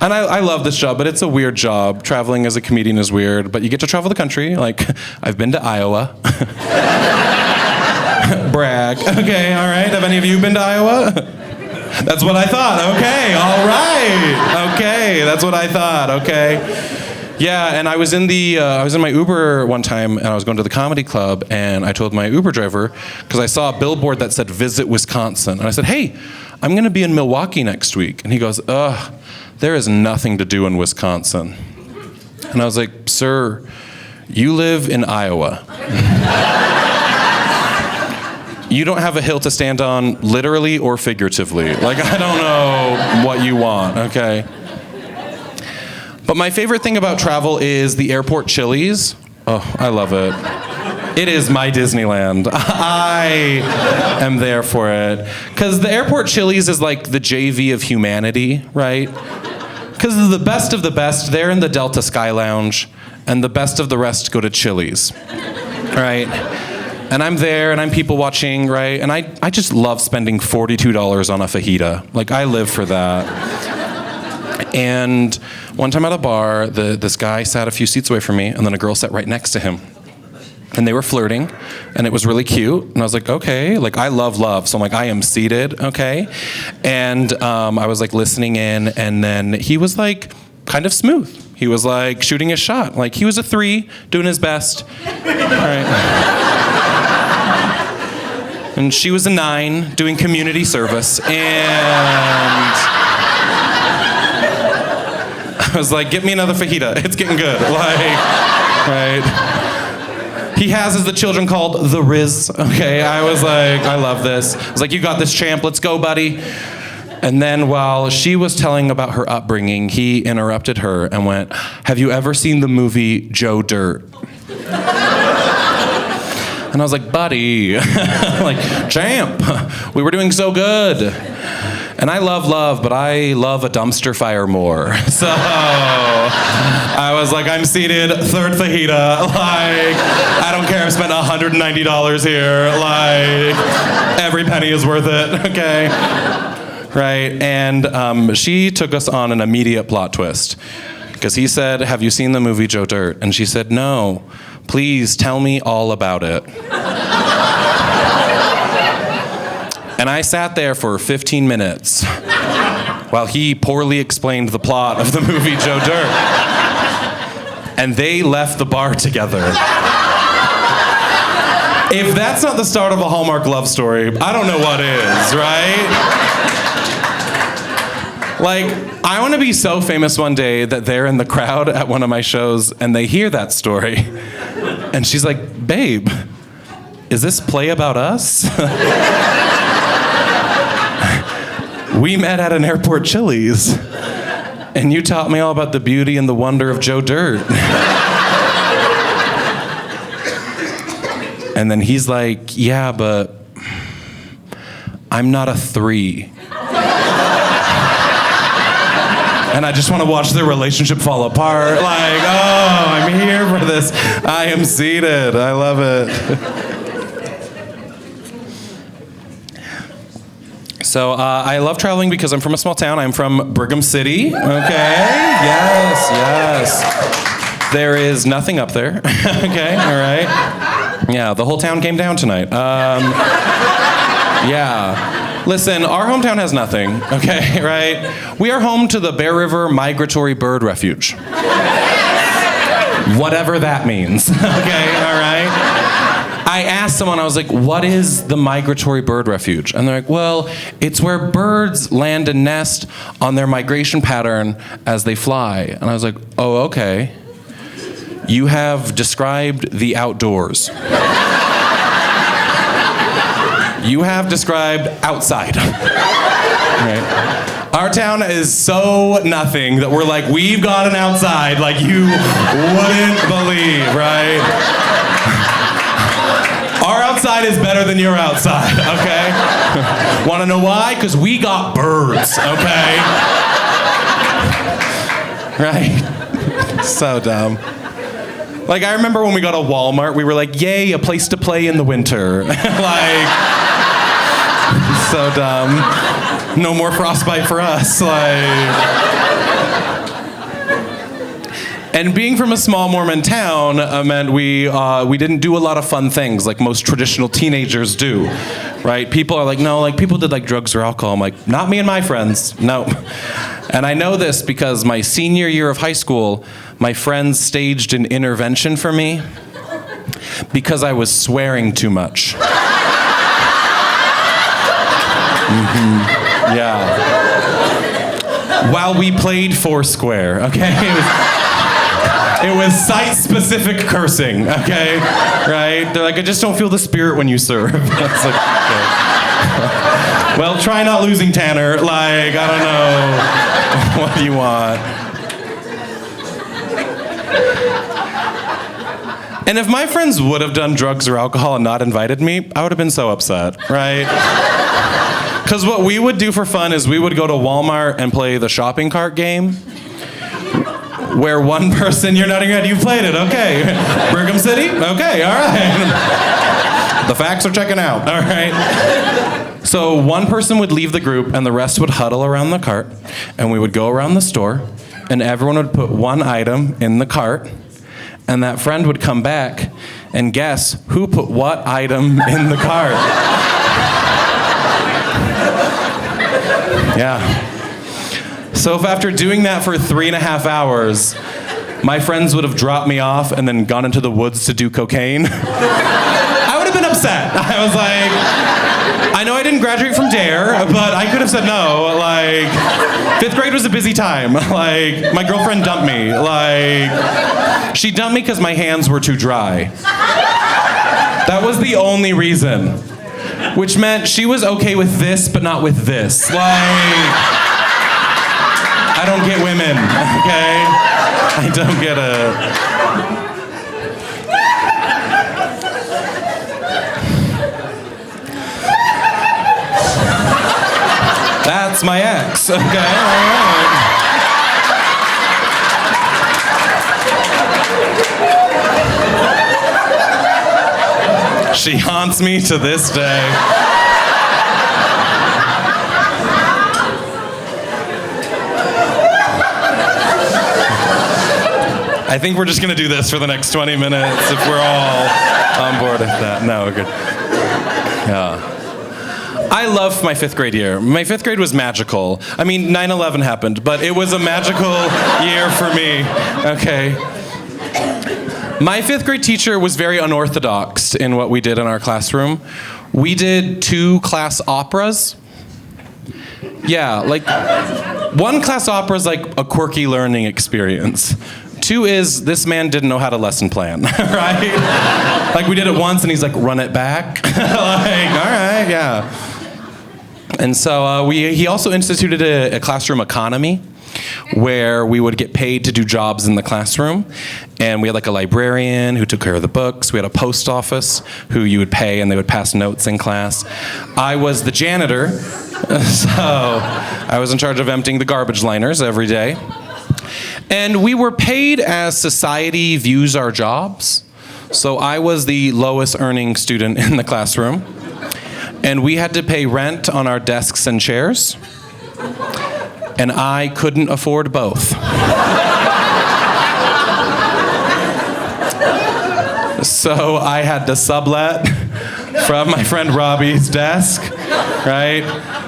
And I love this job, but it's a weird job. Traveling as a comedian is weird, but you get to travel the country. Like, I've been to Iowa. Brag. Okay, all right. Have any of you been to Iowa? That's what I thought. Okay, all right. Okay, that's what I thought. Okay. Yeah, and I was in my Uber one time, and I was going to the comedy club, and I told my Uber driver, because I saw a billboard that said "Visit Wisconsin," and I said, "Hey, I'm going to be in Milwaukee next week," and he goes, "Ugh, there is nothing to do in Wisconsin." And I was like, "Sir, you live in Iowa. You don't have a hill to stand on, literally or figuratively. Like, I don't know what you want, okay?" But my favorite thing about travel is the airport Chili's. Oh, I love it. It is my Disneyland. I am there for it. Because the airport Chili's is like the JV of humanity, right? Because the best, they're in the Delta Sky Lounge, and the best of the rest go to Chili's, right? And I'm there, and I'm people watching, right? And I just love spending $42 on a fajita. Like, I live for that. And one time at a bar, this guy sat a few seats away from me, and then a girl sat right next to him. And they were flirting, and it was really cute. And I was like, okay, like, I love love. So I'm like, I am seated, okay? And I was like listening in, and then he was like kind of smooth. He was like shooting his shot. Like, he was a 3, doing his best. Right. And she was a 9, doing community service. And I was like, get me another fajita. It's getting good. Like, right? He has, as the children called, the Riz. Okay, I was like, I love this. I was like, you got this, champ. Let's go, buddy. And then while she was telling about her upbringing, he interrupted her and went, have you ever seen the movie Joe Dirt? And I was like, buddy, like, champ, we were doing so good. And I love love, but I love a dumpster fire more. So I was like, I'm seated, 3rd fajita. Like, I don't care, I've spent $190 here. Like, every penny is worth it, okay? Right, and she took us on an immediate plot twist. Because he said, have you seen the movie Joe Dirt? And she said, no. Please tell me all about it. And I sat there for 15 minutes while he poorly explained the plot of the movie Joe Dirt. And they left the bar together. If that's not the start of a Hallmark love story, I don't know what is, right? Like, I want to be so famous one day that they're in the crowd at one of my shows and they hear that story. And she's like, babe, is this play about us? We met at an airport Chili's, and you taught me all about the beauty and the wonder of Joe Dirt. And then he's like, yeah, but I'm not a 3. And I just want to watch their relationship fall apart. Like, oh, I'm here for this. I am seated. I love it. So I love traveling because I'm from a small town. I'm from Brigham City. Okay. Yes, yes. There is nothing up there. Okay, all right. Yeah, the whole town came down tonight. Yeah. Listen, our hometown has nothing, okay, right? We are home to the Bear River Migratory Bird Refuge. Whatever that means, okay, all right? I asked someone, I was like, what is the Migratory Bird Refuge? And they're like, well, it's where birds land and nest on their migration pattern as they fly. And I was like, oh, okay. You have described the outdoors. You have described outside. Right? Our town is so nothing that we're like, we've got an outside like you wouldn't believe, right? Our outside is better than your outside, okay? Want to know why? Because we got birds, okay? Right? So dumb. Like, I remember when we got a Walmart, we were like, yay, a place to play in the winter. Like, so dumb. No more frostbite for us. Like, And being from a small Mormon town meant we didn't do a lot of fun things like most traditional teenagers do, right? People are like, no, like people did like drugs or alcohol. I'm like, not me and my friends, no. And I know this because my senior year of high school, my friends staged an intervention for me because I was swearing too much. Yeah. While we played Foursquare, okay? It was site-specific cursing, okay? Right? They're like, I just don't feel the spirit when you serve. It's like, okay. Well, try not losing Tanner. Like, I don't know. What do you want? And if my friends would have done drugs or alcohol and not invited me, I would have been so upset, right? Because what we would do for fun is we would go to Walmart and play the shopping cart game, where one person, you're nodding your head, you played it, okay. Brigham City? Okay, all right. The facts are checking out, all right. So one person would leave the group and the rest would huddle around the cart, and we would go around the store, and everyone would put one item in the cart, and that friend would come back and guess who put what item in the cart. Yeah. So if after doing that for 3.5 hours, my friends would have dropped me off and then gone into the woods to do cocaine, I would have been upset. I was like, I know I didn't graduate from DARE, but I could have said no. Like, 5th grade was a busy time. Like, my girlfriend dumped me. Like, she dumped me because my hands were too dry. That was the only reason. Which meant she was okay with this, but not with this. Like, I don't get women, okay? I don't get it. That's my ex, okay? All right. She haunts me to this day. I think we're just gonna do this for the next 20 minutes if we're all on board with that. No, we're good. Yeah. I love my 5th grade year. My 5th grade was magical. I mean, 9/11 happened, but it was a magical year for me, okay? My 5th grade teacher was very unorthodox in what we did in our classroom. We did 2 class operas. Yeah, like, 1 class opera is like a quirky learning experience. 2 is, this man didn't know how to lesson plan, right? Like, we did it once and he's like, run it back. Like, all right, yeah. And so he also instituted a classroom economy, where we would get paid to do jobs in the classroom. And we had like a librarian who took care of the books. We had a post office who you would pay and they would pass notes in class. I was the janitor, so I was in charge of emptying the garbage liners every day. And we were paid as society views our jobs. So I was the lowest earning student in the classroom. And we had to pay rent on our desks and chairs. And I couldn't afford both. So I had to sublet from my friend Robbie's desk, right?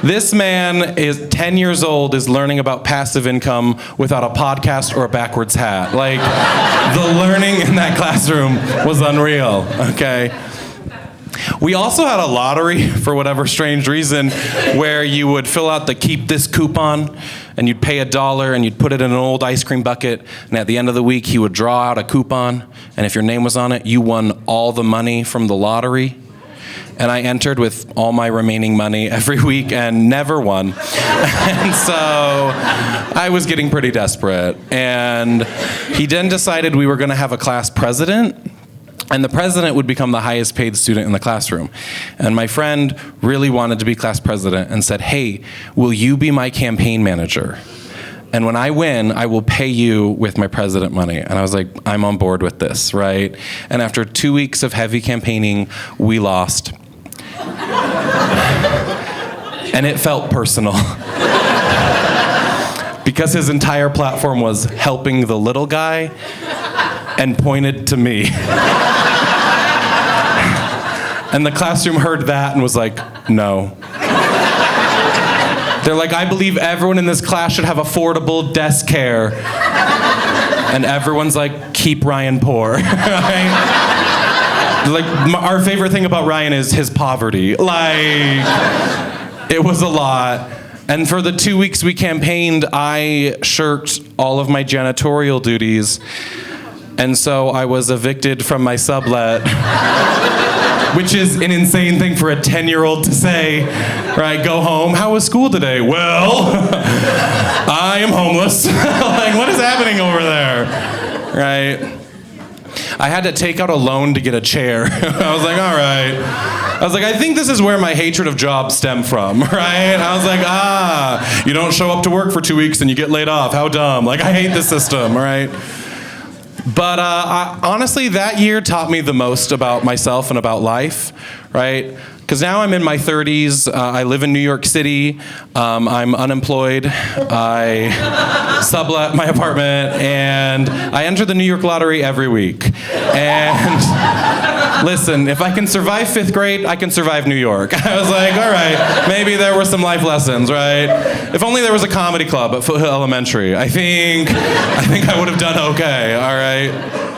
This man is 10 years old, is learning about passive income without a podcast or a backwards hat. Like, the learning in that classroom was unreal, okay? We also had a lottery, for whatever strange reason, where you would fill out the keep this coupon, and you'd pay $1, and you'd put it in an old ice cream bucket, and at the end of the week, he would draw out a coupon, and if your name was on it, you won all the money from the lottery. And I entered with all my remaining money every week and never won. And so I was getting pretty desperate. And he then decided we were gonna have a class president, and the president would become the highest paid student in the classroom. And my friend really wanted to be class president and said, hey, will you be my campaign manager? And when I win, I will pay you with my president money. And I was like, I'm on board with this, right? And after 2 weeks of heavy campaigning, we lost. And it felt personal. because his entire platform was helping the little guy and pointed to me. And the classroom heard that and was like, no. They're like, I believe everyone in this class should have affordable desk care. And everyone's like, keep Ryan poor. Right? Like, our favorite thing about Ryan is his poverty. Like, it was a lot. And for the 2 weeks we campaigned, I shirked all of my janitorial duties. And so I was evicted from my sublet, which is an insane thing for a 10-year-old to say, right? Go home. How was school today? Well, I am homeless. Like, what is happening over there? Right? I had to take out a loan to get a chair. I was like, all right. I was like, I think this is where my hatred of jobs stem from, right? I was like, you don't show up to work for 2 weeks and you get laid off. How dumb. Like, I hate the system, right? But honestly, that year taught me the most about myself and about life, right? Because now I'm in my 30s, I live in New York City, I'm unemployed, I sublet my apartment, and I enter the New York lottery every week. And listen, if I can survive 5th grade, I can survive New York. I was like, all right, maybe there were some life lessons, right? If only there was a comedy club at Foothill Elementary, I think I would have done okay, all right?